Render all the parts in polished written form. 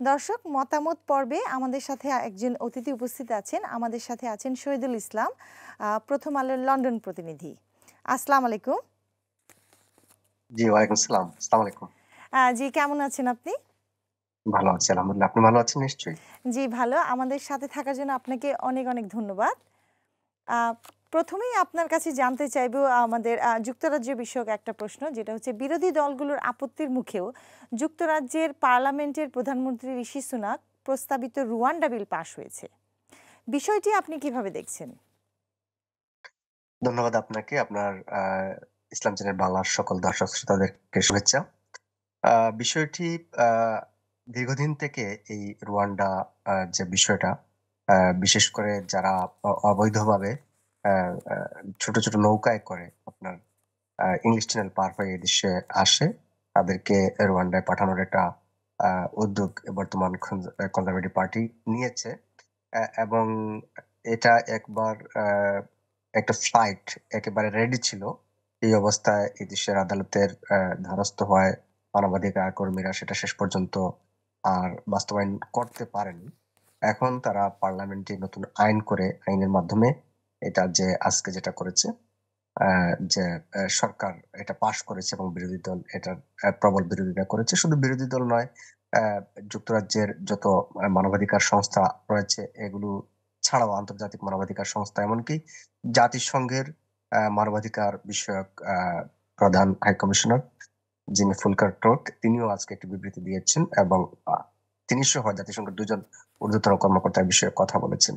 দর্শক মতামত পর্বে আমাদের সাথে একজন অতিথি উপস্থিত আছেন। আমাদের সাথে আছেন শহীদুল ইসলাম, প্রথম আলোর লন্ডন প্রতিনিধি। আসসালামু আলাইকুম। জি, ওয়ালাইকুম আসসালাম। আসসালামু আলাইকুম। জি, কেমন আছেন আপনি? ভালো আছি আলহামদুলিল্লাহ। আপনি ভালো আছেন নিশ্চয়ই? জি, ভালো। আমাদের সাথে থাকার জন্য আপনাকে অনেক অনেক ধন্যবাদ। আ প্রথমেই আপনার কাছে জানতে চাইবো আমাদের যুক্তরাজ্য বিষয়ক একটা প্রশ্ন, যেটা হচ্ছে বিরোধী দলগুলোর আপত্তির মুখেও যুক্তরাজ্যের পার্লামেন্টের প্রধানমন্ত্রী ঋষি সুনাক প্রস্তাবিত রুয়ান্ডা বিল পাস হয়েছে। বিষয়টি আপনি কিভাবে দেখছেন? ধন্যবাদ আপনাকে। আপনার ইসলাম চ্যানেল বাংলার সকল দর্শক শ্রোতাদেরকে শুভেচ্ছা। আ বিষয়টি আ দীর্ঘদিন থেকে এই রুয়ান্ডা যে বিষয়টা আ বিশেষ করে যারা অবৈধভাবে আ আ ছোট, ছোট নৌকায় করে আপনার ইংলিশ চ্যানেল পার হয়ে এদেশে আসে, তাদেরকে রুয়ান্ডায় পাঠানোর একটা আ উদ্যোগ বর্তমান কনজারভেটিভ পার্টি নিয়েছে। এবং এটা একবার একটা ফ্লাইট একেবারে রেডি ছিল। এই অবস্থায় এই দেশের আদালতের দ্বারস্থ হয় মানবাধিকার কর্মীরা সেটা শেষ পর্যন্ত আর বাস্তবায়ন করতে পারেনি। এখন তারা পার্লামেন্টে নতুন আইন করে আইনের মাধ্যমে এটা যে আজকে যেটা করেছে আ যে সরকার এটা পাস করেছে এবং বিরোধী দল এটার প্রবল বিরোধিতা করেছে। শুধু বিরোধী দল নয়, অ্যা যুক্তরাজ্যের যত মানবাধিকার সংস্থা রয়েছে এগুলো ছাড়াও আন্তর্জাতিক মানবাধিকার সংস্থা এমনকি জাতিসংঘের মানবাধিকার বিষয়ক প্রধান হাই কমিশনার যিনি ফুলকার টুর্ক তিনিও আজকে একটি বিবৃতি দিয়েছেন এবং আ তিনি সহ জাতিসংঘের ২ জন ঊর্ধ্বতন কর্মকর্তা এই বিষয়ে কথা বলেছেন।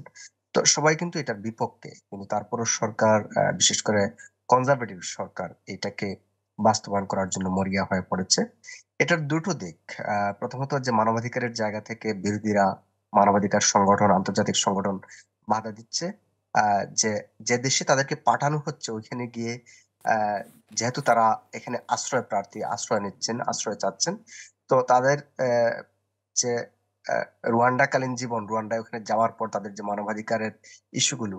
তো সবাই কিন্তু এটার বিপক্ষে। কিন্তু তারপরও সরকার বিশেষ করে কনজারভেটিভ সরকার এটাকে বাস্তবায়ন করার জন্য মরিয়া হয়ে পড়েছে। এটার দুটো দিক। প্রথমত যে মানবাধিকারের জায়গা থেকে বিরোধীরা মানবাধিকার সংগঠন, আন্তর্জাতিক সংগঠন বাধা দিচ্ছে। আ যে, যে দেশে তাদেরকে পাঠানো হচ্ছে ওইখানে গিয়ে আ যেহেতু তারা এখানে আশ্রয় প্রার্থী, আশ্রয় নিচ্ছেন, আশ্রয় চাচ্ছেন। তো তাদের যে অ্যা রুয়ান্ডাকালীন জীবন, রুয়ান্ডায় ওখানে যাওয়ার পর তাদের যে মানবাধিকারের ইস্যু গুলো,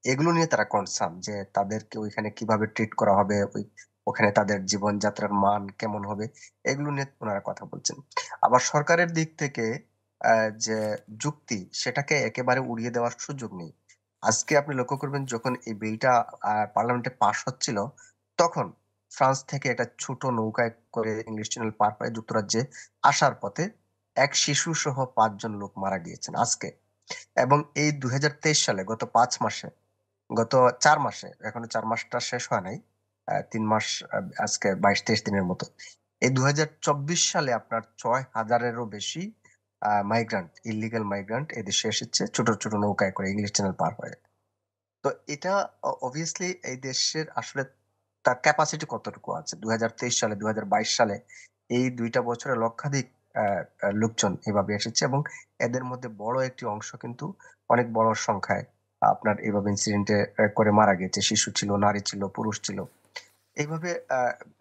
এগুলো নিয়ে তারা কনসার্ন যে তাদেরকে ওইখানে কিভাবে ট্রিট করা হবে, ওখানে তাদের জীবনযাত্রার মান কেমন হবে, এগুলো নিয়ে উনারা কথা বলছেন। আবার সরকারের দিক থেকে যে যুক্তি, সেটাকে একেবারে উড়িয়ে দেওয়ার সুযোগ নেই। আজকে আপনি লক্ষ্য করবেন যখন এই বিলটা পার্লামেন্টে পাস হচ্ছিল, তখন ফ্রান্স থেকে একটা ছোট নৌকায় করে ইংলিশ চ্যানেল পার হয়ে যুক্তরাজ্যে আসার পথে এক শিশুসহ ৫ জন লোক মারা গিয়েছেন আজকে। এবং এই ২০২৩ সালে গত ৪ মাসে, এখনো ৪ মাসটা শেষ হয় নাই। ৩ মাস আজকে ২২-২৩ দিনের মতো। এই ২০২৪ সালে আপনার ৬,০০০ এরও বেশি ইল্লিগাল মাইগ্রান্ট এদেশে এসেছে ছোট, ছোট নৌকায় করে ইংলিশ চ্যানেল পার হয়ে। তো এটা obviously এই দেশের আসলে তার ক্যাপাসিটি কতটুকু আছে? ২০২৩ সালে, ২০২২ সালে এই ২ টা বছরে লক্ষাধিক অ্যা অ্যা লোকজন এভাবে এসেছে এবং এদের মধ্যে বড় একটি অংশ কিন্তু অনেক বড় সংখ্যায় আপনার এভাবে ইনসিডেন্টে করে মারা গিয়েছে। শিশু ছিল, নারী ছিল, পুরুষ ছিল। এইভাবে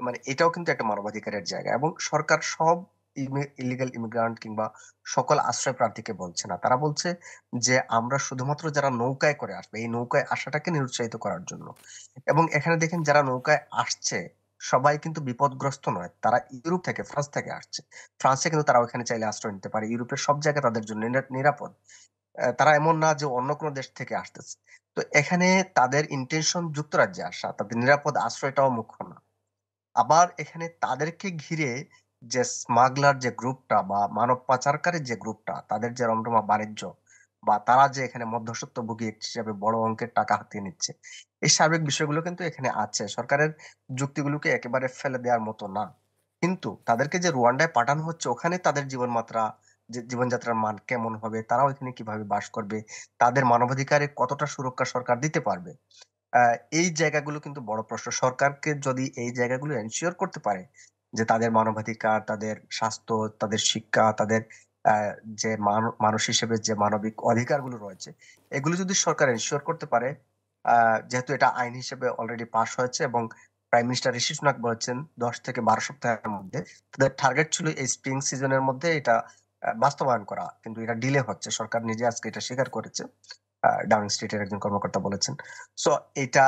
মানে এটাও কিন্তু একটা মানবাধিকারের জায়গা এবং সরকার সব ইলিগাল ইমিগ্রান্ট কিংবা সকল আশ্রয় প্রার্থীকে বলছে না। তারা বলছে যে, "আমরা শুধুমাত্র যারা নৌকায় করে আসবে, এই নৌকায় আসাটাকে নিরুৎসাহিত করার জন্য।" এবং এখানে দেখেন যারা নৌকায় আসছে, সবাই কিন্তু বিপদগ্রস্ত নয়। তারা ইউরোপ থেকে, ফ্রান্স থেকে আসছে। ফ্রান্সে কিন্তু তারা ওখানে চাইলে আশ্রয় নিতে পারে। ইউরোপের সব জায়গা তাদের জন্য নিরাপদ। তারা এমন না যে অন্য কোন দেশ থেকে আসতেছে। তো এখানে তাদের ইনটেনশন যুক্তরাজ্যে আসা। তাদের নিরাপদ আশ্রয়টাও মুখ্য না। আবার এখানে তাদেরকে ঘিরে যে স্মাগলার যে গ্রুপটা বা মানব পাচারকারীর যে গ্রুপটা, তাদের যে রমরমা বাণিজ্য বা তারা যে এখানে মধ্যস্বত্বভোগী হিসেবে বড় অঙ্কের টাকা হাতিয়ে নিচ্ছে। এই সার্বিক বিষয়গুলো কিন্তু এখানে আছে। সরকারের যুক্তিগুলোকে একেবারে ফেলে দেওয়ার মতো না। কিন্তু তাদেরকে যে রুয়ান্ডায় পাঠানো হচ্ছে ওখানে তাদের জীবনযাত্রার মান কেমন হবে? তারা ওইখানে কিভাবে বাস করবে? তাদের মানবাধিকারে কতটা সুরক্ষা সরকার দিতে পারবে? আ এই জায়গাগুলো কিন্তু বড় প্রশ্ন। সরকারকে যদি এই জায়গাগুলো এনশিওর করতে পারে যে তাদের মানবাধিকার, তাদের স্বাস্থ্য, তাদের শিক্ষা, তাদের আ যে মানুষ হিসেবে যে মানবিক অধিকারগুলো রয়েছে, এগুলো যদি সরকার এনশিওর করতে পারে, আ যেহেতু এটা আইন হিসেবে অলরেডি পাস হয়েছে এবং প্রাইম মিনিস্টার ঋষি সুনাক বলেছেন ১০ থেকে ১২ সপ্তাহের মধ্যে। তাদের টার্গেট ছিল এই স্প্রিং সিজন এর মধ্যে এটা বাস্তবায়ন করা। কিন্তু এটা ডিলে হচ্ছে। সরকার নিজে আজকে এটা স্বীকার করেছে। ডাউনিং স্ট্রিটের একজন কর্মকর্তা বলেছেন। সো এটা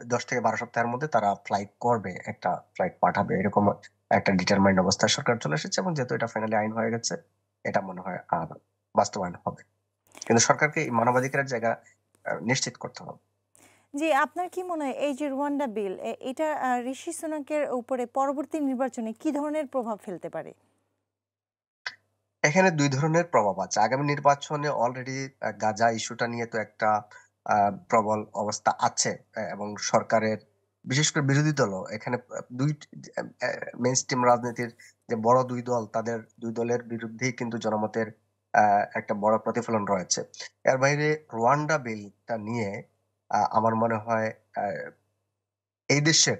১০ থেকে ১২ সপ্তাহের মধ্যে তারা ফ্লাইট করবে। একটা ফ্লাইট পাঠাবে। এরকম একটা ডিটারমাইন্ড অবস্থায় সরকার চলে এসেছে এবং যেহেতু এটা ফাইনালি আইন হয়ে গেছে, এটা মনে হয় বাস্তবায়ন হবে। কিন্তু সরকারকে এই মানবাধিকারের জায়গা নিশ্চিত করতে হবে। জি, আপনার কি মনে হয় এই যে রুয়ান্ডা বিল এটা ঋষি সুনাকের উপরে পরবর্তী নির্বাচনে কি ধরনের প্রভাব ফেলতে পারে? এখানে ২ ধরনের প্রভাব আছে। আগামী নির্বাচনে অলরেডি গাজা ইস্যুটা নিয়ে তো একটা আ প্রবল অবস্থা আছে। এবং সরকারের বিশেষ করে বিরোধী দলও এখানে ২ মেইনস্ট্রিম রাজনীতির যে বড় ২ দল তাদের ২ দলের বিরুদ্ধেই কিন্তু জনমতের আ একটা বড় প্রতিফলন রয়েছে। এর বাইরে রুয়ান্ডা বিলটা নিয়ে আমার মনে হয় আ এই দেশের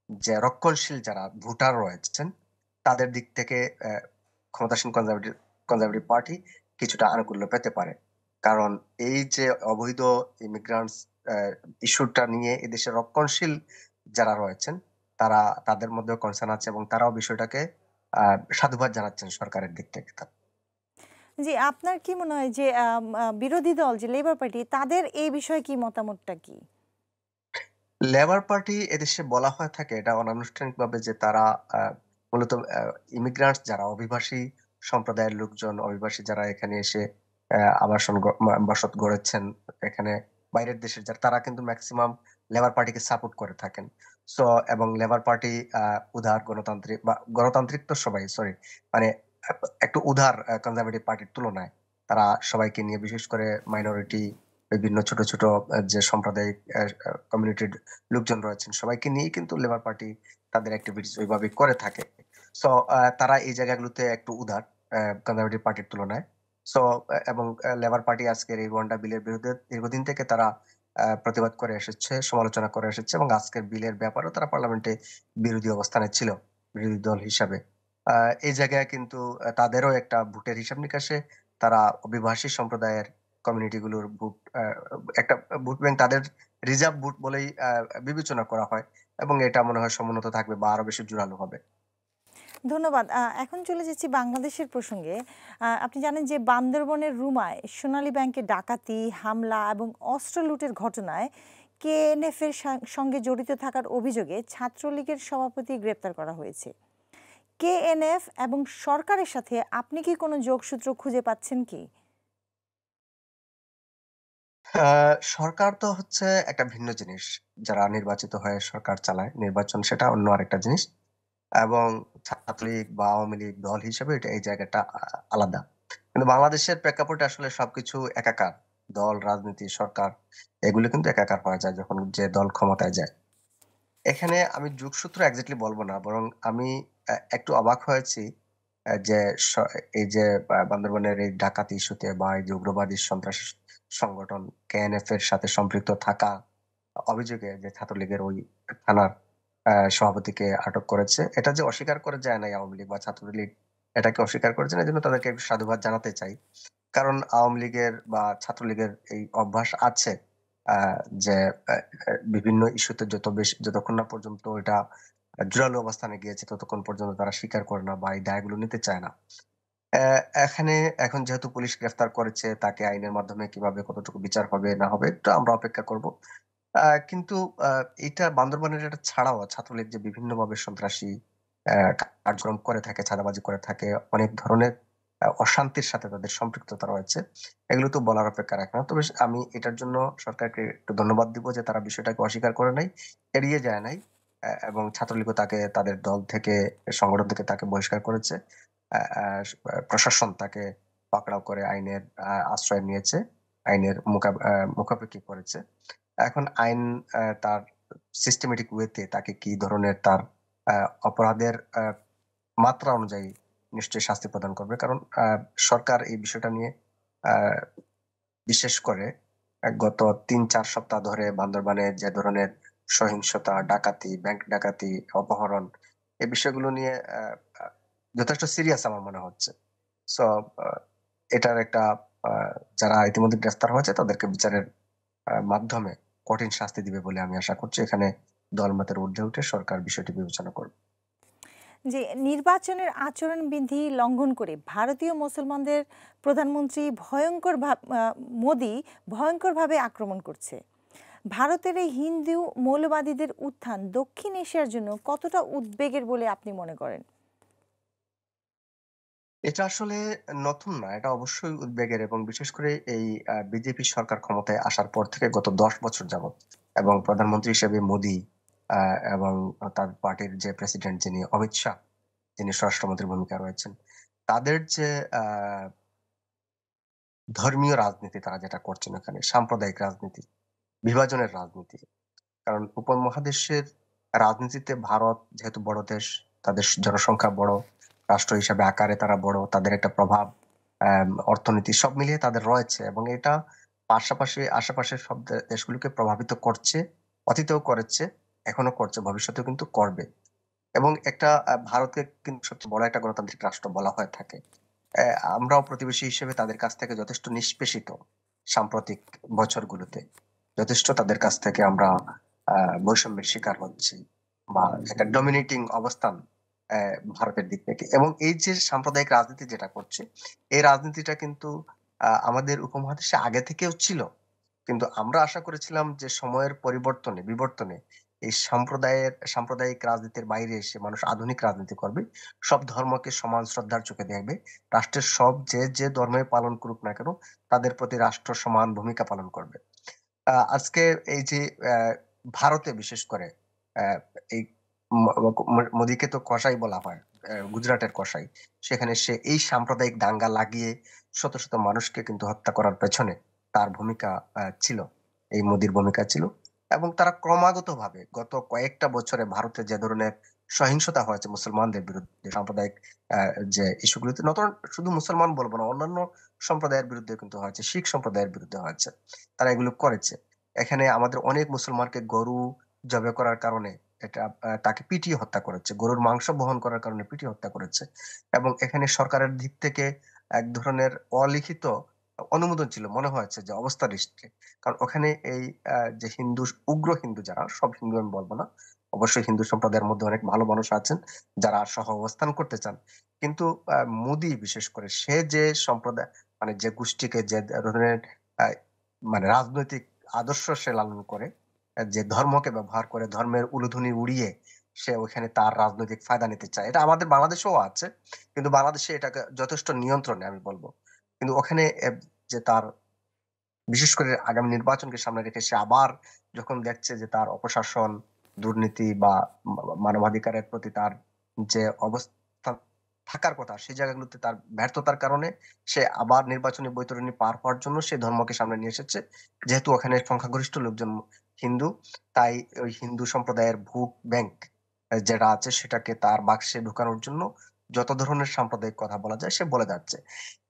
যে রক্ষণশীল যারা ভোটার রয়েছেন, তাদের দিক থেকে ক্ষমতাসীন কনজারভেটিভ পার্টি কিছুটা আনুকূল্য পেতে পারে। কারণ এই যে অবৈধ ইমিগ্রান্টস অ্যা ইস্যুটা নিয়ে এদেশের রক্ষণশীল যারা রয়েছেন, তারা তাদের মধ্যেও কনসার্ন আছে এবং তারাও বিষয়টাকে আ সাধুবাদ জানাচ্ছেন সরকারের দিক থেকে। জি, আপনার কি মনে হয় যে বিরোধী দল যে লেবার পার্টি তাদের এই বিষয়ে কি মতামতটা কি? লেবার পার্টি এদেশে বলা হয়ে থাকে এটা অনানুষ্ঠানিকভাবে যে তারা আ মূলত ইমিগ্রান্টস যারা অভিবাসী সম্প্রদায়ের লোকজন, অভিবাসী যারা এখানে এসে আবাসন বসত গড়েছেন, এখানে বাইরের দেশের যারা তারা কিন্তু মেক্সিমাম লেবার পার্টিকে সাপোর্ট করে থাকেন। সো এবং লেবার পার্টি আ উদার গণতান্ত্রিক বা গণতান্ত্রিক তো সবাই সরি মানে আ একটু উদার কনজারভেটিভ পার্টির তুলনায় তারা সবাইকে নিয়ে বিশেষ করে মাইনরিটি বিভিন্ন ছোট, ছোট যে সাম্প্রদায়িক কমিউনিটির লোকজন রয়েছেন সবাইকে নিয়েই কিন্তু লেবার পার্টি তাদের এক্টিভিটিস ওইভাবে করে থাকে। সো তারা এই জায়গাগুলোতে একটু উদার কনজারভেটিভ পার্টির তুলনায়। সো এবং লেবার পার্টি আজকের এই রোয়ান্ডা বিলের বিরুদ্ধে দীর্ঘদিন থেকে তারা প্রতিবাদ করে এসেছে, সমালোচনা করে এসেছে এবং আজকের বিলের ব্যাপারেও তারা পার্লামেন্টে বিরোধী অবস্থানে ছিল, বিরোধী দল হিসাবে। আ এই জায়গায় কিন্তু তাদেরও একটা ভোটের হিসাব-নিকাশে তারা অভিবাসী সম্প্রদায়ের কমিউনিটি গুলোর ভোট একটা ভোট ব্যাংক তাদের রিজার্ভ ভোট বলেই বিবেচনা করা হয় এবং এটা মনে হয় সমুন্নত থাকবে বা আরো বেশি জোরালো হবে। ধন্যবাদ। এখন চলে যাচ্ছি বাংলাদেশের প্রসঙ্গে। আপনি জানেন যে বান্দরবনের রুমায় সোনালী ব্যাংকে ডাকাতি, হামলা এবং অস্ত্র লুটের ঘটনায় কেএনএফ এর সঙ্গে জড়িত থাকার অভিযোগে ছাত্রলীগের সভাপতি গ্রেপ্তার করা হয়েছে। কেএনএফ এবং সরকারের সাথে আপনি কি কোনো যোগসূত্র খুঁজে পাচ্ছেন কি? আ সরকার তো হচ্ছে একটা ভিন্ন জিনিস। যারা নির্বাচিত হয়ে সরকার চালায়, নির্বাচন সেটা অন্য আরেকটা জিনিস। এবং ছাত্রলীগ বা আওয়ামী লীগ দল হিসেবে এটা এই জায়গাটা আলাদা। কিন্তু বাংলাদেশের প্রেক্ষাপটে আসলে সবকিছু একাকার। দল, রাজনীতি, সরকার এগুলো কিন্তু একাকার হয়ে যায় যখন যে দল ক্ষমতায় যায়। এখানে আমি যোগসূত্র এক্সাক্টলি বলব না। বরং আমি একটু অবাক হয়েছি যে এই যে বান্দরবনের এই ডাকাতি ইস্যুতে বা এই যে উগ্রবাদী সন্ত্রাসী সংগঠন কেএনএফ এর সাথে সম্পৃক্ত থাকা অভিযোগে যে ছাত্রলীগের ওই থানার সভাপতিকে আটক করেছে। এটা যে অস্বীকার করে যায় নাই আওয়ামী লীগ বা ছাত্রলীগ এটাকে অস্বীকার করেছেন। এজন্য তাদেরকে একটু সাধুবাদ জানাতে চাই। কারণ আওয়ামী লীগের বা ছাত্রলীগের এই অভ্যাস আছে আ যে আ আ বিভিন্ন ইস্যুতে যতক্ষণ না পর্যন্ত এটা জোরালো অবস্থানে গিয়েছে ততক্ষণ পর্যন্ত তারা স্বীকার করে না বা এই দায়গুলো নিতে চায় না। এখানে এখন যেহেতু পুলিশ গ্রেফতার করেছে তাকে আইনের মাধ্যমে কিভাবে কতটুকু বিচার হবে না হবে একটু আমরা অপেক্ষা করব। আ কিন্তু আ এটা বান্দরবানের এটা ছাড়াও ছাত্রলীগ যে বিভিন্নভাবে সন্ত্রাসী কার্যক্রম করে থাকে, চাঁদাবাজি করে থাকে, অনেক ধরনের অশান্তির সাথে তাদের সম্পৃক্ততা রয়েছে। এগুলো তো বলার অপেক্ষা রাখে না। তবে আমি এটার জন্য সরকারকে একটু ধন্যবাদ দিব যে তারা বিষয়টাকে অস্বীকার করে নাই, এড়িয়ে যায় নাই। এবং ছাত্রলীগও তাকে তাদের দল থেকে, সংগঠন থেকে তাকে বহিষ্কার করেছে। আ আ প্রশাসন তাকে পাকড়াও করে আইনের আশ্রয় নিয়েছে। আইনের মুখাপেক্ষি করেছে। এখন আইন তার সিস্টেমেটিক ওয়েতে তাকে কি ধরনের তার আ অপরাধের মাত্রা অনুযায়ী নিশ্চয়ই শাস্তি প্রদান করবে। কারণ সরকার এই বিষয়টা নিয়ে আ বিশেষ করে গত ৩-৪ সপ্তাহ ধরে বান্দরবানে যে ধরনের সহিংসতা, ডাকাতি, ব্যাংক ডাকাতি, অপহরণ এই বিষয়গুলো নিয়ে আ আ যথেষ্ট সিরিয়াস আমার মনে হচ্ছে। সো আ এটার একটা আ যারা ইতিমধ্যে গ্রেফতার হয়েছে তাদেরকে বিচারের মাধ্যমে কঠিন শাস্তি দিবে বলে আমি আশা করছি। এখানে দলমতের ঊর্ধ্বে উঠে সরকার বিষয়টি বিবেচনা করবে। যে নির্বাচনের আচরণবিধি লঙ্ঘন করে ভারতীয় মুসলমানদের প্রধানমন্ত্রী মোদি ভয়ঙ্করভাবে আক্রমণ করছে। ভারতের এই হিন্দু মৌলবাদীদের উত্থান দক্ষিণ এশিয়ার জন্য কতটা উদ্বেগের বলে আপনি মনে করেন? এটা আসলে নতুন না। এটা অবশ্যই উদ্বেগের এবং বিশেষ করে এই বিজেপি সরকার ক্ষমতায় আসার পর থেকে গত ১০ বছর যাবৎ এবং প্রধানমন্ত্রী হিসেবে মোদি আ এবং তার পার্টির যে প্রেসিডেন্ট যিনি অমিত শাহ, যিনি স্বরাষ্ট্রমন্ত্রীর ভূমিকায় রয়েছেন। তাদের যে আ ধর্মীয় রাজনীতি তারা যেটা করছেন ওখানে, সাম্প্রদায়িক রাজনীতি, বিভাজনের রাজনীতি। কারণ উপমহাদেশের রাজনীতিতে ভারত যেহেতু বড় দেশ, তাদের জনসংখ্যা বড়, রাষ্ট্র হিসাবে আকারে তারা বড়, তাদের একটা প্রভাব, অর্থনীতি সব মিলিয়ে তাদের রয়েছে এবং এটা পাশাপাশি আশেপাশের সব দেশগুলোকে প্রভাবিত করছে, অতীতেও করেছে, এখনো করছে, ভবিষ্যতেও কিন্তু করবে। এবং একটা ভারতকে কিন্তু সবচেয়ে বড় একটা গণতান্ত্রিক রাষ্ট্র বলা হয়ে থাকে। আমরাও প্রতিবেশী হিসেবে তাদের কাছ থেকে যথেষ্ট নিষ্পেষিত সাম্প্রতিক বছরগুলোতে। যথেষ্ট তাদের কাছ থেকে আমরা বৈষম্যের শিকার হচ্ছি বা একটা ডমিনেটিং অবস্থান অ্যা ভারতের দিক থেকে। এবং এই যে সাম্প্রদায়িক রাজনীতি যেটা করছে, এই রাজনীতিটা কিন্তু আমাদের উপমহাদেশে আগে থেকেও ছিল। কিন্তু আমরা আশা করেছিলাম যে সময়ের পরিবর্তনে, বিবর্তনে এই সাম্প্রদায়িক রাজনীতির বাইরে এসে মানুষ আধুনিক রাজনীতি করবে। সব ধর্মকে সমান শ্রদ্ধার চোখে দেখবে। রাষ্ট্রের সব যে ধর্মে পালন করুক না কেন, তাদের প্রতি রাষ্ট্র সমান ভূমিকা পালন করবে। আজকে এই যে অ্যা ভারতে বিশেষ করে অ্যা এই ম ম মোদিকে তো কসাই বলা হয়। গুজরাটের কসাই। সেখানে সে এই সাম্প্রদায়িক দাঙ্গা লাগিয়ে শত, শত মানুষকে কিন্তু হত্যা করার পেছনে তার ভূমিকা ছিল। এই মোদির ভূমিকা ছিল। এবং তারা ক্রমাগতভাবে গত কয়েকটা বছরে ভারতে যে ধরনের সহিংসতা হয়েছে মুসলমানদের বিরুদ্ধে সাম্প্রদায়িক অ্যা যে ইস্যুগুলোতে শুধু মুসলমান বলব না, অন্যান্য সম্প্রদায়ের বিরুদ্ধে কিন্তু হয়েছে। শিখ সম্প্রদায়ের বিরুদ্ধে হয়েছে। তারা এগুলো করেছে। এখানে আমাদের অনেক মুসলমানকে গরু জবে করার কারণে এটা তাকে পিটিয়ে হত্যা করেছে। গরুর মাংস বহন করার কারণে পিটিয়ে হত্যা করেছে। এবং এখানে সরকারের দিক থেকে এক ধরনের অলিখিত অনুমোদন ছিল। মনে হয়েছে যে অবস্থা দৃষ্টিতে। কারণ ওখানে এই যে উগ্র হিন্দু যারা, সব হিন্দু আমি বলব না। অবশ্যই হিন্দু সম্প্রদায়ের মধ্যে অনেক ভালো মানুষ আছেন যারা সহ অবস্থান করতে চান। কিন্তু মোদি বিশেষ করে সে যে সম্প্রদায় মানে যে গোষ্ঠীকে যে ধরনের আ মানে রাজনৈতিক আদর্শ সে লালন করে, যে ধর্মকে ব্যবহার করে ধর্মের উলুধ্বনি উড়িয়ে সে ওখানে তার রাজনৈতিক ফায়দা নিতে চায়। এটা আমাদের বাংলাদেশেও আছে। কিন্তু বাংলাদেশে এটাকে যথেষ্ট নিয়ন্ত্রণে আমি বলব। কিন্তু ওখানে যে তার বিশেষ করে আগামী নির্বাচনকে সামনে রেখে সে আবার যখন দেখছে যে তার অপশাসন, দুর্নীতি বা মানবাধিকারের প্রতি তার যে অবস্থান থাকার কথা সেই জায়গাগুলোতে তার ব্যর্থতার কারণে সে আবার নির্বাচনী বৈতরণী পার হওয়ার জন্য সে ধর্মকে সামনে নিয়ে এসেছে। যেহেতু ওখানে সংখ্যাগরিষ্ঠ লোকজন হিন্দু, তাই ওই হিন্দু সম্প্রদায়ের ভোট ব্যাংক যেটা আছে সেটাকে তার বাক্সে ঢুকানোর জন্য যত ধরনের সাম্প্রদায়িক কথা বলা যায় সে বলে যাচ্ছে।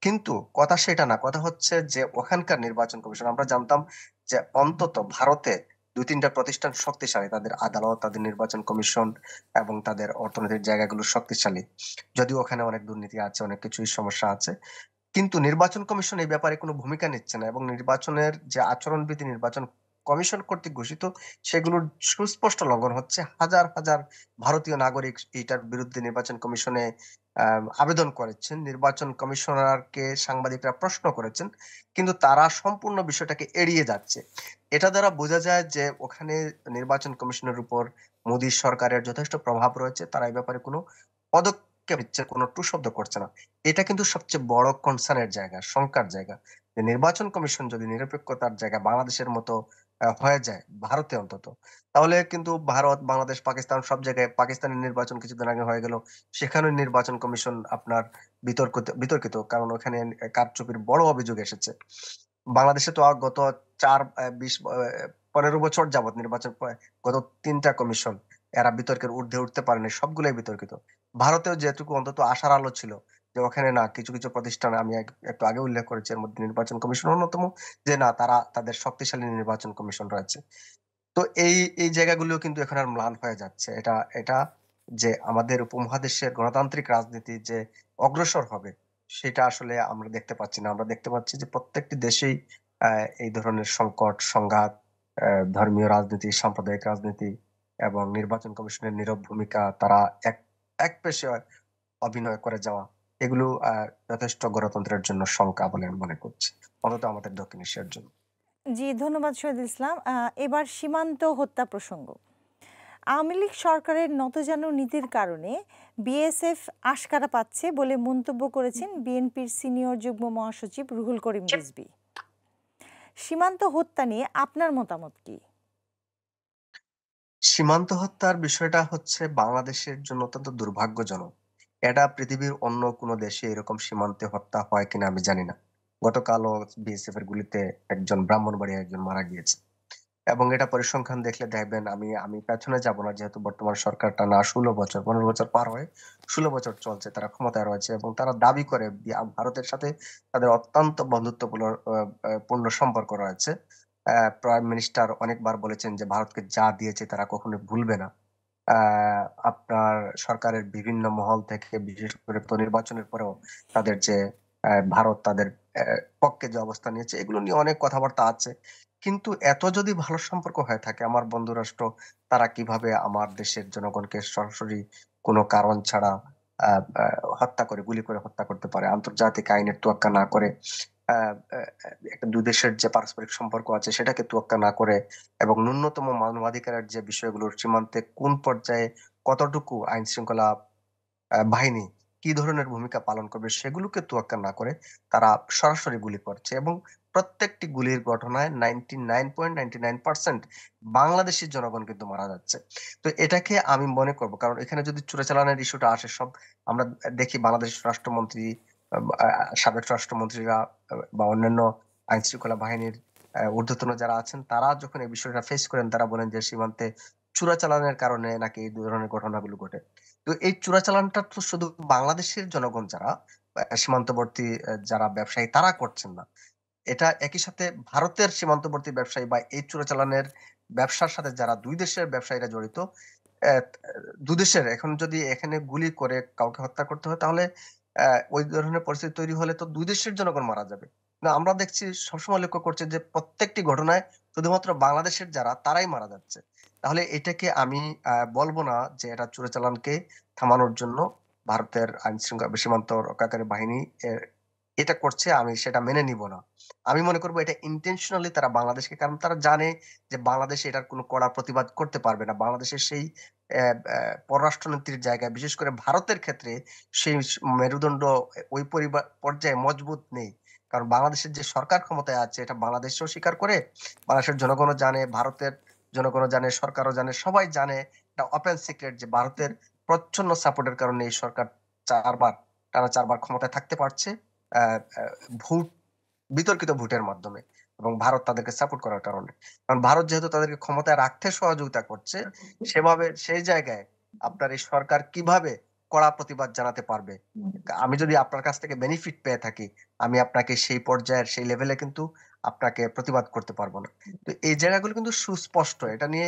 কিন্তু কথা সেটা না। কথা হচ্ছে যে ওখানকার নির্বাচন কমিশন আমরা জানতাম যে অন্তত ভারতে ২-৩ টা প্রতিষ্ঠান শক্তিশালী। তাদের আদালত, তাদের নির্বাচন কমিশন এবং তাদের অর্থনৈতিক জায়গাগুলো শক্তিশালী। যদিও ওখানে অনেক দুর্নীতি আছে, অনেক কিছুই সমস্যা আছে। কিন্তু নির্বাচন কমিশন এই ব্যাপারে কোনো ভূমিকা নিচ্ছে না এবং নির্বাচনের যে আচরণবিধি নির্বাচন কমিশন কর্তৃক ঘোষিত সেগুলোর সুস্পষ্ট লঙ্ঘন হচ্ছে। হাজার, হাজার ভারতীয় নাগরিক এটার বিরুদ্ধে নির্বাচন কমিশনে আ আবেদন করেছেন। নির্বাচন কমিশনারকে সাংবাদিকরা প্রশ্ন করেছেন। কিন্তু তারা সম্পূর্ণ বিষয়টাকে এড়িয়ে যাচ্ছে। এটা দ্বারা বোঝা যায় যে ওখানে নির্বাচন কমিশনের উপর মোদী সরকারের যথেষ্ট প্রভাব রয়েছে। তারা এই ব্যাপারে কোনো পদক্ষেপ নিচ্ছে, কোনো টুঁ-শব্দ করছে না। এটা কিন্তু সবচেয়ে বড় কনসার্ন এর জায়গা, শঙ্কার জায়গা। যে নির্বাচন কমিশন যদি নিরপেক্ষতার জায়গা বাংলাদেশের মতো হয়ে যায়, ভারতে অন্তত, তাহলে কিন্তু ভারত, বাংলাদেশ, পাকিস্তান সব জায়গায় পাকিস্তানের নির্বাচন কিছুদিন আগে হয়ে গেল। সেখানেও নির্বাচন কমিশন আপনার বিতর্কিত। কারণ ওখানে কারচুপির বড় অভিযোগ এসেছে। বাংলাদেশে তো গত ৪ ২০ ১৫ বছর যাবৎ নির্বাচন গত ৩ টা কমিশন এরা বিতর্কের ঊর্ধ্বে উঠতে পারেনি। সবগুলাই বিতর্কিত। ভারতেও যেটুকু অন্তত আশার আলো ছিল যে ওখানে না কিছু, কিছু প্রতিষ্ঠান আমি একটু আগে উল্লেখ করেছি এর মধ্যে নির্বাচন কমিশন অন্যতম যে না তারা তাদের শক্তিশালী নির্বাচন কমিশন রয়েছে। তো এই জায়গাগুলো কিন্তু এখন আর ম্লান হয়ে যাচ্ছে। এটা যে আমাদের উপমহাদেশের গণতান্ত্রিক রাজনীতি যে অগ্রসর হবে, সেটা আসলে আমরা দেখতে পাচ্ছি না। আমরা দেখতে পাচ্ছি যে প্রত্যেকটি দেশেই আ এই ধরনের সংকট, সংঘাত, ধর্মীয় রাজনীতি, সাম্প্রদায়িক রাজনীতি এবং নির্বাচন কমিশনের নীরব ভূমিকা, তারা এক একপেশে অভিনয় করে যাওয়া, এগুলো যথেষ্ট গণতন্ত্রের জন্য শঙ্কা বলে আমি মনে করছি। অন্তত আমাদের দক্ষিণ এশিয়ার জন্য। জি, ধন্যবাদ শহীদুল ইসলাম। এবার সীমান্ত হত্যা প্রসঙ্গ। আওয়ামী লীগ সরকারের নতজানু নীতির কারণে বিএসএফ আশকারা পাচ্ছে বলে মন্তব্য করেছেন বিএনপির সিনিয়র যুগ্ম মহাসচিব রুহুল করিম রিজভী। সীমান্ত হত্যা নিয়ে আপনার মতামত কি? সীমান্ত হত্যার বিষয়টা হচ্ছে বাংলাদেশের জন্য অত্যন্ত দুর্ভাগ্যজনক। এটা পৃথিবীর অন্য কোনো দেশে এরকম সীমান্তে হত্যা হয় কিনা আমি জানি না। গতকালও বিএসএফ এর গুলিতে একজন ব্রাহ্মণবাড়িয়ার একজন মারা গিয়েছে। এবং এটা পরিসংখ্যান দেখলে দেখবেন, আমি আমি পেছনে যাব না, যেহেতু বর্তমান সরকার টানা ১৬ বছর ১৫ বছর পার হয়ে ১৬ বছর চলছে তারা ক্ষমতায় রয়েছে, এবং তারা দাবি করে ভারতের সাথে তাদের অত্যন্ত বন্ধুত্বপূর্ণ পূর্ণ সম্পর্ক রয়েছে। প্রাইম মিনিস্টার অনেকবার বলেছেন যে ভারতকে যা দিয়েছে তারা কখনোই ভুলবে না। আপনার সরকারের বিভিন্ন মহল থেকে, বিশেষ করে তো নির্বাচনের পরেও তাদের যে ভারত তাদের পক্ষে যে অবস্থান নিয়েছে, এগুলো নিয়ে অনেক কথাবার্তা আছে। কিন্তু এত যদি ভালো সম্পর্ক হয়ে থাকে, আমার বন্ধু রাষ্ট্র, তারা কিভাবে আমার দেশের জনগণকে সরাসরি কোনো কারণ ছাড়া হত্যা করে, গুলি করে হত্যা করতে পারে, আন্তর্জাতিক আইনের তোয়াক্কা না করে? একটা দুই দেশের যে পারস্পরিক সম্পর্ক আছে সেটাকে তোয়াক্কা না করে, এবং ন্যূনতম মানবাধিকারের যে বিষয়গুলোর সীমান্তে কোন পর্যায়ে কতটুকু আইন শৃঙ্খলা বাহিনী কি ধরনের ভূমিকা পালন করবে সেগুলোকে তোয়াক্কা না করে তারা সরাসরি গুলি করছে, এবং প্রত্যেকটি গুলির ঘটনায় 99.99% বাংলাদেশের জনগণ কিন্তু মারা যাচ্ছে। তো এটাকে আমি মনে করব, কারণ এখানে যদি চোরাচালানের ইস্যুটা আসে, সব আমরা দেখি বাংলাদেশ রাষ্ট্রমন্ত্রী, সাবেক রাষ্ট্রমন্ত্রীরা, বা অন্যান্য আইন শৃঙ্খলা বাহিনীর ঊর্ধ্বতন যারা আছেন, তারা যখন এই বিষয়টা ফেস করেন, তারা বলেন যে সীমান্তে চোরাচালানের কারণে নাকি এই ধরনের ঘটনাগুলো ঘটে। তো এই চোরাচালানটা তো শুধু বাংলাদেশের জনগণ যারা সীমান্তবর্তী যারা ব্যবসায়ী তারা করছেন না। এটা একই সাথে ভারতের সীমান্তবর্তী ব্যবসায়ী বা এই চোরাচালানের ব্যবসার সাথে যারা দুই দেশের ব্যবসায়ীরা জড়িত, দুই দেশের, এখন যদি এখানে গুলি করে কাউকে হত্যা করতে হয়, তাহলে ওই ধরনের পরিস্থিতি তৈরি হলে তো দুই দেশের জনগণ মারা যাবে। না, আমরা দেখছি, সবসময় লক্ষ্য করছি যে প্রত্যেকটি ঘটনায় শুধুমাত্র বাংলাদেশের যারা তারাই মারা যাচ্ছে। তাহলে এটাকে আমি বলবো না যে এটা চোরাচালানকে থামানোর জন্য ভারতের আইন শৃঙ্খলা সীমান্ত রক্ষাকারী বাহিনী এটা করছে, আমি সেটা মেনে নিব না। আমি মনে করবো এটা ইন্টেনশনালি তারা বাংলাদেশকে, কারণ তারা জানে যে বাংলাদেশ এটার কোনো কড়া প্রতিবাদ করতে পারবে না। বাংলাদেশের সেই পররাষ্ট্রনীতির জায়গায়, বিশেষ করে ভারতের ক্ষেত্রে সেই মেরুদণ্ড ওই পর্যায়ে মজবুত নেই। কারণ বাংলাদেশের যে সরকার ক্ষমতায় আছে এটা বাংলাদেশও স্বীকার করে, বাংলাদেশের জনগণও জানে, ভারতের জনগণও জানে, সরকারও জানে, সবাই জানে। এটা ওপেন সিক্রেট যে ভারতের প্রচ্ছন্ন সাপোর্টের কারণে এই সরকার টানা ৪ বার ক্ষমতায় থাকতে পারছে, ভোট, বিতর্কিত ভোটের মাধ্যমে, এবং ভারত তাদেরকে সাপোর্ট করার কারণে। কারণ ভারত যেহেতু তাদেরকে ক্ষমতায় রাখতে সহযোগিতা করছে, সেভাবে সেই জায়গায় আপনার এই সরকার কিভাবে কড়া প্রতিবাদ জানাতে পারবে? আমি যদি আপনার কাছ থেকে বেনিফিট পেয়ে থাকি, আমি আপনাকে সেই পর্যায়ের সেই লেভেলে কিন্তু আপনাকে প্রতিবাদ করতে পারবো না। তো এই জায়গাগুলো কিন্তু সুস্পষ্ট। এটা নিয়ে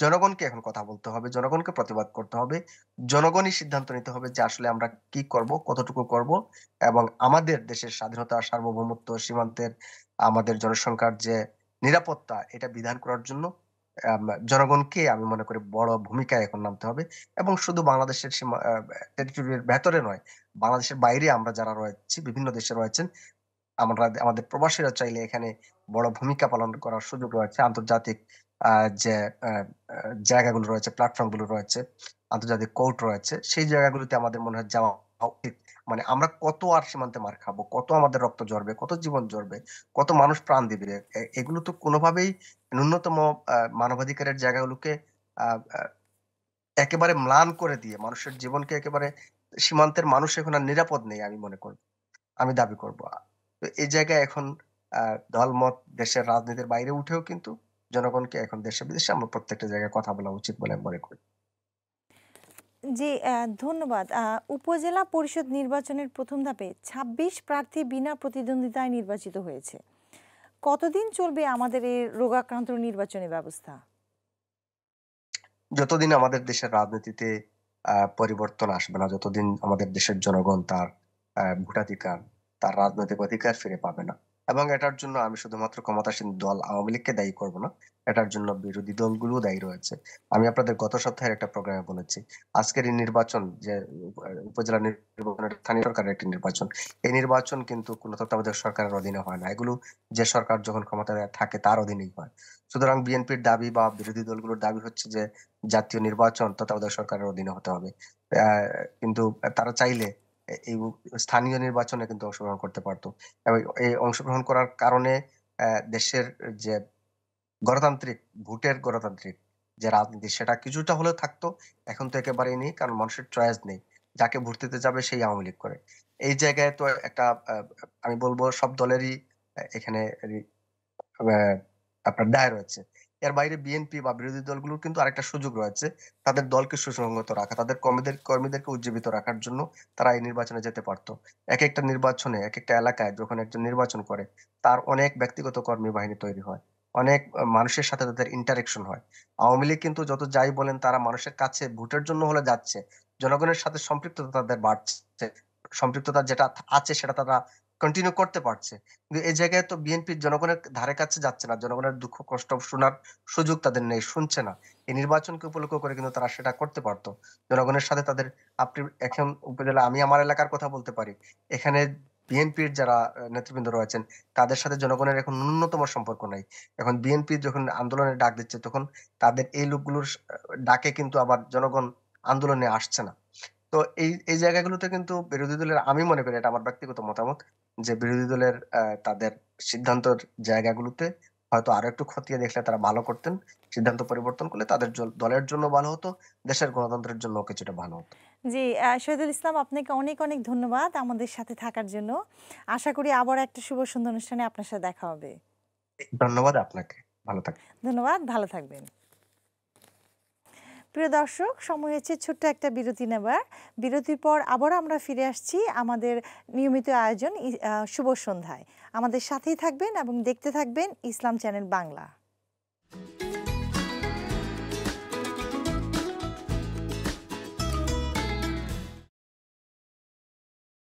জনগণকে এখন কথা বলতে হবে, জনগণকে প্রতিবাদ করতে হবে, জনগণই সিদ্ধান্ত নিতে হবে যে আসলে আমরা কি করব, কতটুকু করব, এবং আমাদের দেশের স্বাধীনতা, সার্বভৌমত্ব, সীমান্তের আমাদের জনসংখ্যার যে নিরাপত্তা, এটা বিধান করার জন্য জনগণকে আমি মনে করি বড় ভূমিকায় এখন নামতে হবে। এবং শুধু বাংলাদেশের সীমা টেরিটরির ভেতরে নয়, বাংলাদেশের বাইরে আমরা যারা রয়েছি, বিভিন্ন দেশে রয়েছেন, আমরা আমাদের প্রবাসীরা চাইলে এখানে বড় ভূমিকা পালন করার সুযোগ রয়েছে। আন্তর্জাতিক যে জায়গাগুলো রয়েছে, প্ল্যাটফর্ম গুলো রয়েছে, আন্তর্জাতিক কোর্ট রয়েছে, সেই জায়গাগুলোতে আমাদের মনে হয় যাওয়া উচিত। মানে আমরা কত আর সীমান্তে মার খাবো, কত আমাদের রক্ত ঝরবে, কত জীবন ঝরবে, কত মানুষ প্রাণ দিবে, এগুলো তো কোনোভাবেই ন্যূনতম মানবাধিকারের জায়গাগুলোকে আহ আহ, একেবারে ম্লান করে দিয়ে মানুষের জীবনকে একেবারে, সীমান্তের মানুষ এখন আর নিরাপদ নেই আমি মনে করি, আমি দাবি করব। তো এই জায়গায় এখন দলমত দেশের রাজনীতির বাইরে উঠেও কিন্তু জনগণকে এখন দেশে বিদেশে আমরা প্রত্যেকটা জায়গায় কথা বলা উচিত বলে আমি মনে করি। জি, ধন্যবাদ। উপজেলা পরিষদ নির্বাচনের প্রথম ধাপে ২৬ প্রার্থী বিনা প্রতিদ্বন্দ্বিতায় নির্বাচিত হয়েছে। কতদিন চলবে আমাদের এই রোগাক্রান্ত নির্বাচনী ব্যবস্থা? যতদিন আমাদের দেশের রাজনীতিতে পরিবর্তন আসবে না, যতদিন আমাদের দেশের জনগণ তার ভোটাধিকার, তার রাজনৈতিক অধিকার ফিরে পাবে না, এবং এটার জন্য আমি শুধুমাত্র ক্ষমতাসীন দল আওয়ামী লীগকে দায়ী করব না, এটার জন্য বিরোধী দলগুলো দায়ী রয়েছে। আমি আপনাদের গত সপ্তাহের একটা প্রোগ্রামে বলেছি, আজকের এই নির্বাচন যে উপজেলা নির্বাচন, এটা স্থানীয় সরকারের একটি নির্বাচন। এই নির্বাচন কিন্তু কোনো তত্ত্বাবধায়ক সরকারের অধীনে হয় না, এগুলো যে সরকার যখন ক্ষমতায় থাকে তার অধীনেই হয়। সুতরাং বিএনপির দাবি বা বিরোধী দলগুলোর দাবি হচ্ছে যে জাতীয় নির্বাচন তত্ত্বাবধায়ক সরকারের অধীনে হতে হবে। আহ, কিন্তু তারা চাইলে এই স্থানীয় নির্বাচনে কিন্তু অংশগ্রহণ করতে পারতো, এবং এই অংশগ্রহণ করার কারণে দেশের যে গণতান্ত্রিক ভোটের গণতান্ত্রিক যে রাজনীতি সেটা কিছুটা হলেও থাকতো। এখন তো একেবারেই নেই, কারণ মানুষের চয়েস নেই, যাকে ভোট দিতে যাবে সেই আওয়ামী লীগ করে। এই জায়গায় তো একটা আমি বলবো সব দলেরই এখানে আহ, আপনার দায় রয়েছে। এর বাইরে বিএনপি বা বিরোধী দলগুলোর কিন্তু আরেকটা সুযোগ রয়েছে, তাদের দলকে সুসংহত রাখা, তাদের কর্মীদেরকে উজ্জীবিত রাখার জন্য তারা এই নির্বাচনে যেতে পারতো। এক একটা নির্বাচনে এক একটা এলাকায় যখন একজন নির্বাচন করে, তার অনেক ব্যক্তিগত কর্মী বাহিনী তৈরি হয়, অনেক মানুষের সাথে তাদের ইন্টারেকশন হয়। আওয়ামী লীগ কিন্তু যত যাই বলেন, তারা মানুষের কাছে ভোটের জন্য হলে যাচ্ছে, জনগণের সাথে সম্পৃক্ততা তাদের বাড়ছে, সম্পৃক্ততা যেটা আছে সেটা তারা কন্টিনিউ করতে পারছে। কিন্তু এই জায়গায় তো বিএনপি জনগণের ধারে কাছে যাচ্ছে না, জনগণের দুঃখ কষ্ট শোনার সুযোগ তাদের নেই, শুনছে না। এই নির্বাচনকে উপলক্ষ করে কিন্তু তারা সেটা করতে পারতো, জনগণের সাথে তাদের। আপনি এখন উপজেলা, আমি আমার এলাকার কথা বলতে পারি, এখানে বিএনপির যারা নেতৃবৃন্দ রয়েছেন, তাদের সাথে জনগণের এখন ন্যূনতম সম্পর্ক নাই। এখন বিএনপি যখন আন্দোলনের ডাক দিচ্ছে, তখন তাদের এই লোকগুলোর ডাকে কিন্তু আবার জনগণ আন্দোলনে আসছে না। তো এই এই জায়গাগুলোতে কিন্তু বিরোধী দলের, আমি মনে করি, এটা আমার ব্যক্তিগত মতামত, যে বিরোধী দলের তাদের সিদ্ধান্তের জায়গাগুলোতে হয়তো আরো একটু খতিয়ে দেখলে তারা ভালো করতেন। সিদ্ধান্ত পরিবর্তন করলে তাদের দলের জন্য ভালো হতো, দেশের গণতন্ত্রের জন্য কিছুটা ভালো হতো। জি, শহীদুল ইসলাম, আপনাকে অনেক অনেক ধন্যবাদ আমাদের সাথে থাকার জন্য। আশা করি আবার একটা শুভ সুন্দর অনুষ্ঠানে আপনার সাথে দেখা হবে। ধন্যবাদ আপনাকে, ভালো থাকবেন। ধন্যবাদ, ভালো থাকবেন। প্রিয় দর্শক, সময় হয়েছে ছোট্ট একটা বিরতি নেবার। বিরতির পর আবার আমরা ফিরে আসছি আমাদের নিয়মিত আয়োজন শুভ সন্ধ্যায়। আমাদের সাথেই থাকবেন এবং দেখতে থাকবেন ইসলাম চ্যানেল বাংলা।